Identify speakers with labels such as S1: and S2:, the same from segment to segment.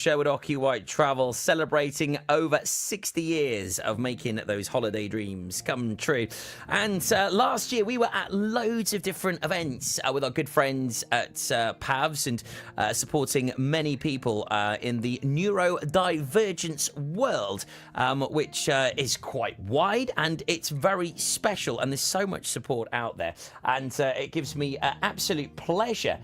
S1: Show with Ocky White Traevel, celebrating over 60 years of making those holiday dreams come true. And last year we were at loads of different events with our good friends at PAVS and supporting many people in the neurodivergence world, which is quite wide and it's very special, and there's so much support out there. And it gives me absolute pleasure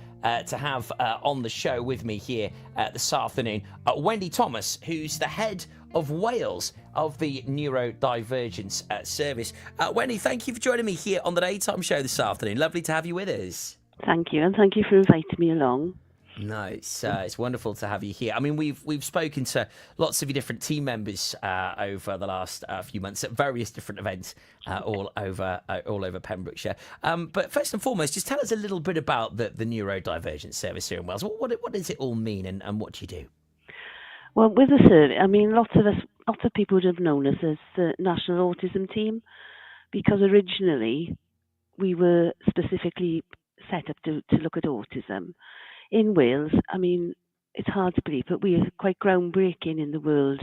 S1: to have on the show with me here this afternoon Wendy Thomas, who's the head of Wales of the Neurodivergence Service. Wendy, thank you for joining me here on the Daytime Show this afternoon. Lovely to have you with us.
S2: Thank you, and thank you for inviting me along.
S1: No, it's wonderful to have you here. I mean, we've spoken to lots of your different team members over the last few months at various different events all over Pembrokeshire. But first and foremost, just tell us a little bit about the Neurodivergence Service here in Wales. What does it all mean, and what do you do?
S2: Well, with the service, I mean, lots of people would have known us as the National Autism Team, because originally we were specifically set up to look at autism. In Wales, I mean, it's hard to believe, but we are quite groundbreaking in the world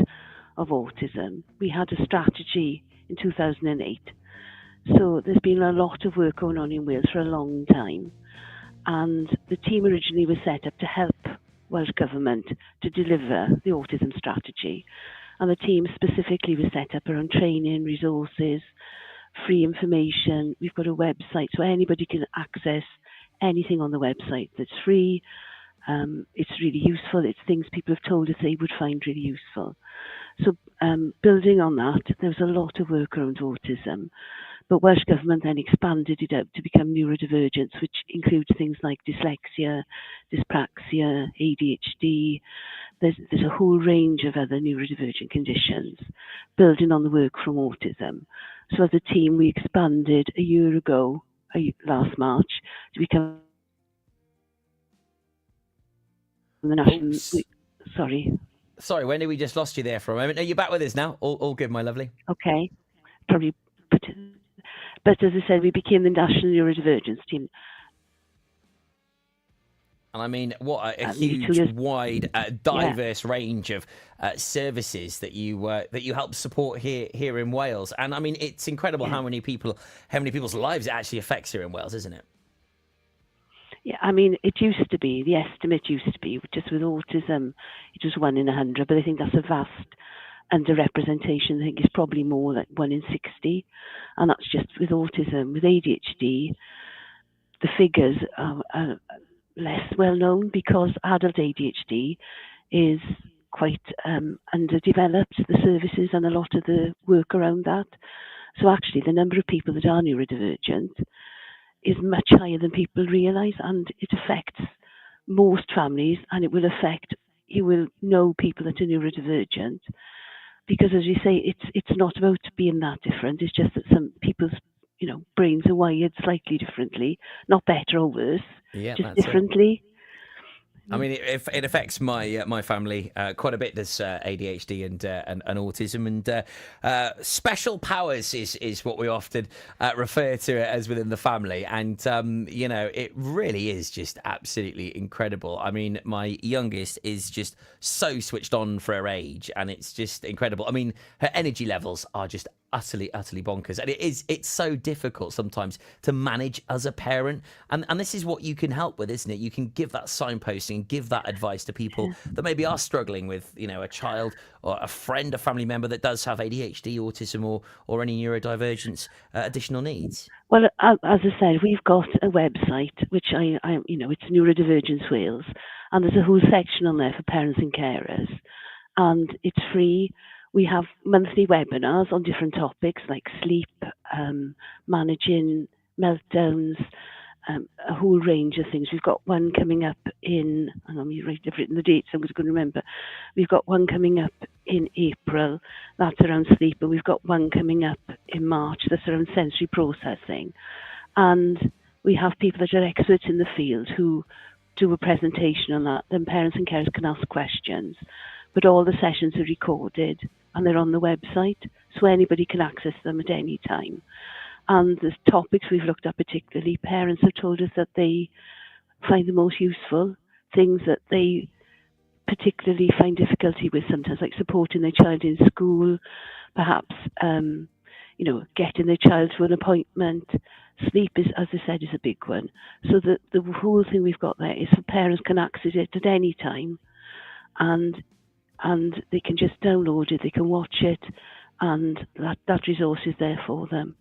S2: of autism. We had a strategy in 2008. So there's been a lot of work going on in Wales for a long time. And the team originally was set up to help Welsh Government to deliver the autism strategy. And the team specifically was set up around training, resources, free information. We've got a website so anybody can access anything on the website that's free. It's really useful. It's things people have told us they would find really useful. So building on that, there was a lot of work around autism. But Welsh Government then expanded it out to become neurodivergence, which includes things like dyslexia, dyspraxia, ADHD. There's a whole range of other neurodivergent conditions, building on the work from autism. So as a team, we expanded a year ago, last March, to become the national. Sorry,
S1: Wendy, we just lost you there for a moment. Are you back with us now? All good, my lovely.
S2: Okay, probably. But as I said, we became the National Neurodivergence Team.
S1: And I mean, what a huge, wide, diverse range of services that you help support here in Wales. And I mean, it's incredible how many people's lives it actually affects here in Wales, isn't it?
S2: Yeah, I mean, the estimate used to be, just with autism, it was 1 in 100, but I think that's a vast underrepresentation. I think it's probably more like 1 in 60, and that's just with autism. With ADHD, the figures are less well known because adult ADHD is quite underdeveloped, the services and a lot of the work around that. So actually the number of people that are neurodivergent is much higher than people realise, and it affects most families, and you will know people that are neurodivergent, because as you say, it's not about being that different. It's just that some people's brains are wired slightly differently, not better or worse, just differently.
S1: I mean, it affects my family quite a bit. There's ADHD and autism, and special powers is what we often refer to it as within the family. And it really is just absolutely incredible. I mean, my youngest is just so switched on for her age, and it's just incredible. I mean, her energy levels are just utterly bonkers, and it's so difficult sometimes to manage as a parent, and this is what you can help with, isn't it? You can give that signposting and give that advice to people that maybe are struggling with a child or a friend, a family member that does have ADHD, autism, or any neurodivergence additional needs.
S2: Well, as I said, we've got a website which it's Neurodivergence Wales, and there's a whole section on there for parents and carers, and it's free. We have monthly webinars on different topics like sleep, managing meltdowns, a whole range of things. We've got one coming up in, I've written the dates, I'm just going to remember. We've got one coming up in April, that's around sleep, and we've got one coming up in March that's around sensory processing. And we have people that are experts in the field who do a presentation on that. Then parents and carers can ask questions. But all the sessions are recorded and they're on the website, so anybody can access them at any time. And the topics we've looked at particularly, parents have told us that they find the most useful, things that they particularly find difficulty with sometimes, like supporting their child in school, perhaps, getting their child to an appointment. Sleep is, as I said, is a big one. So the whole thing we've got there is for parents can access it at any time, and they can just download it, they can watch it, and that resource is there for them.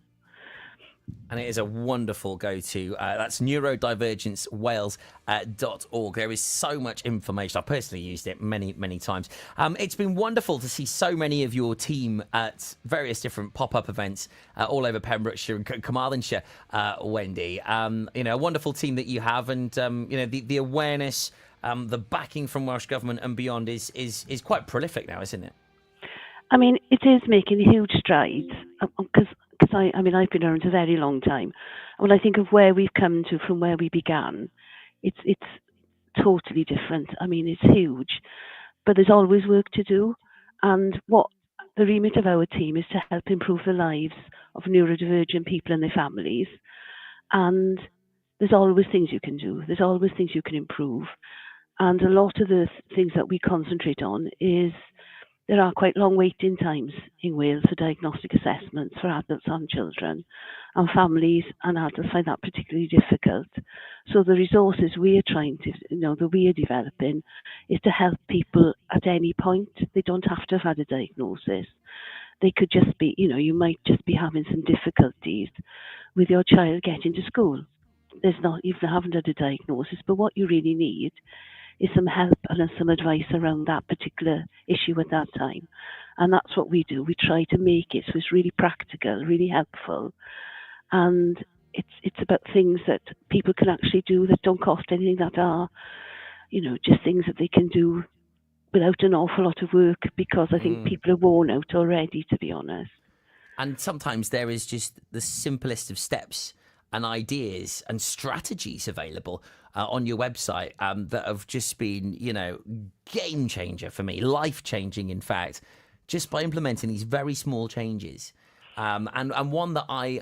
S1: And it is a wonderful go-to. That's neurodivergencewales.org. There is so much information. I've personally used it many, many times. It's been wonderful to see so many of your team at various different pop-up events all over Pembrokeshire and Carmarthenshire, Wendy. A wonderful team that you have, and the awareness, the backing from Welsh Government and beyond is quite prolific now, isn't it?
S2: I mean, it is making huge strides, because I've been around a very long time. When I think of where we've come to from where we began, it's totally different. I mean, it's huge, but there's always work to do. And what the remit of our team is to help improve the lives of neurodivergent people and their families. And there's always things you can do. There's always things you can improve. And a lot of the things that we concentrate on is there are quite long waiting times in Wales for diagnostic assessments for adults and children, and families and adults find that particularly difficult. So the resources we are that we are developing is to help people at any point. They don't have to have had a diagnosis. They could just be, you might just be having some difficulties with your child getting to school. You haven't had a diagnosis, but what you really need is some help and some advice around that particular issue at that time. And that's what we do. We try to make it so it's really practical, really helpful. And it's about things that people can actually do that don't cost anything, that are, just things that they can do without an awful lot of work, because I think people are worn out already, to be honest.
S1: And sometimes there is just the simplest of steps and ideas and strategies available on your website that have just been, game changer for me, life changing, in fact, just by implementing these very small changes. And one that I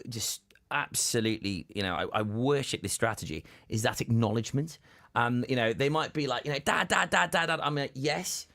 S1: just absolutely, I worship this strategy is that acknowledgement. They might be like, dad. I'm like, yes,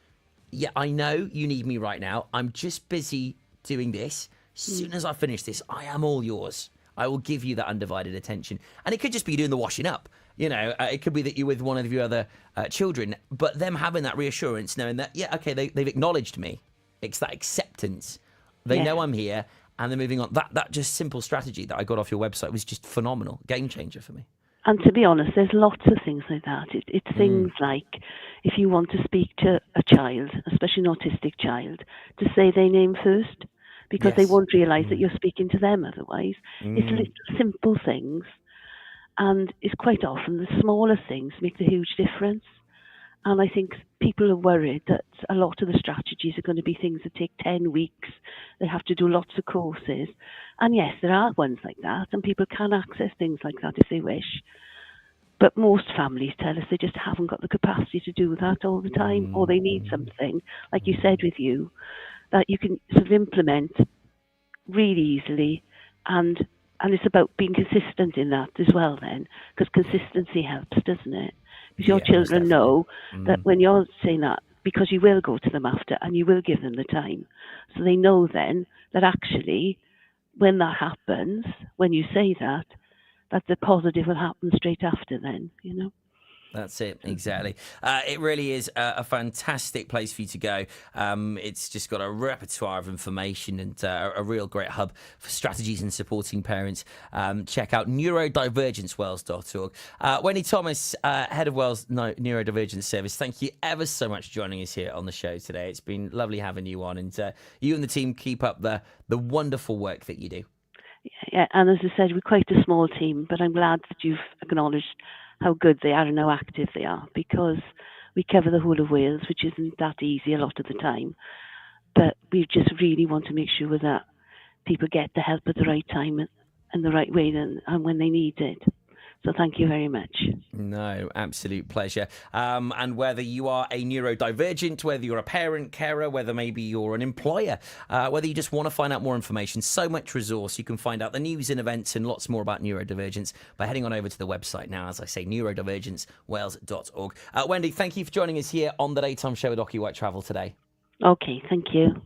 S1: yeah, I know you need me right now. I'm just busy doing this. As soon as I finish this, I am all yours. I will give you that undivided attention. And it could just be doing the washing up. It could be that you're with one of your other children, but them having that reassurance, knowing that, they've acknowledged me. It's that acceptance. They know I'm here, and they're moving on. That just simple strategy that I got off your website was just phenomenal. Game changer for me.
S2: And to be honest, there's lots of things like that. It's things like, if you want to speak to a child, especially an autistic child, to say their name first, because they won't realise that you're speaking to them otherwise. It's little simple things, and it's quite often the smaller things make the huge difference. And I think people are worried that a lot of the strategies are going to be things that take 10 weeks. They have to do lots of courses. And yes, there are ones like that, and people can access things like that if they wish. But most families tell us they just haven't got the capacity to do that all the time, or they need something, like you said with you, that you can sort of implement really easily, and it's about being consistent in that as well then, because consistency helps, doesn't it? Because your children know that when you're saying that, because you will go to them after and you will give them the time. So they know then that actually when that happens, when you say that the positive will happen straight after then,
S1: That's it, exactly. It really is a fantastic place for you to go. It's just got a repertoire of information and a real great hub for strategies and supporting parents. Check out neurodivergencewales.org. Wendy Thomas, head of Wales Neurodivergence Service, thank you ever so much for joining us here on the show today. It's been lovely having you on, and you and the team keep up the wonderful work that you do.
S2: Yeah, and as I said, we're quite a small team, but I'm glad that you've acknowledged how good they are and how active they are, because we cover the whole of Wales, which isn't that easy a lot of the time. But we just really want to make sure that people get the help at the right time and the right way and when they need it. So thank you very much.
S1: No, absolute pleasure. And whether you are a neurodivergent, whether you're a parent, carer, whether maybe you're an employer, whether you just want to find out more information, so much resource. You can find out the news and events and lots more about neurodivergence by heading on over to the website now, as I say, neurodivergencewales.org. Wendy, thank you for joining us here on the Daytime Show with Ocky White Traevel today.
S2: Okay, thank you.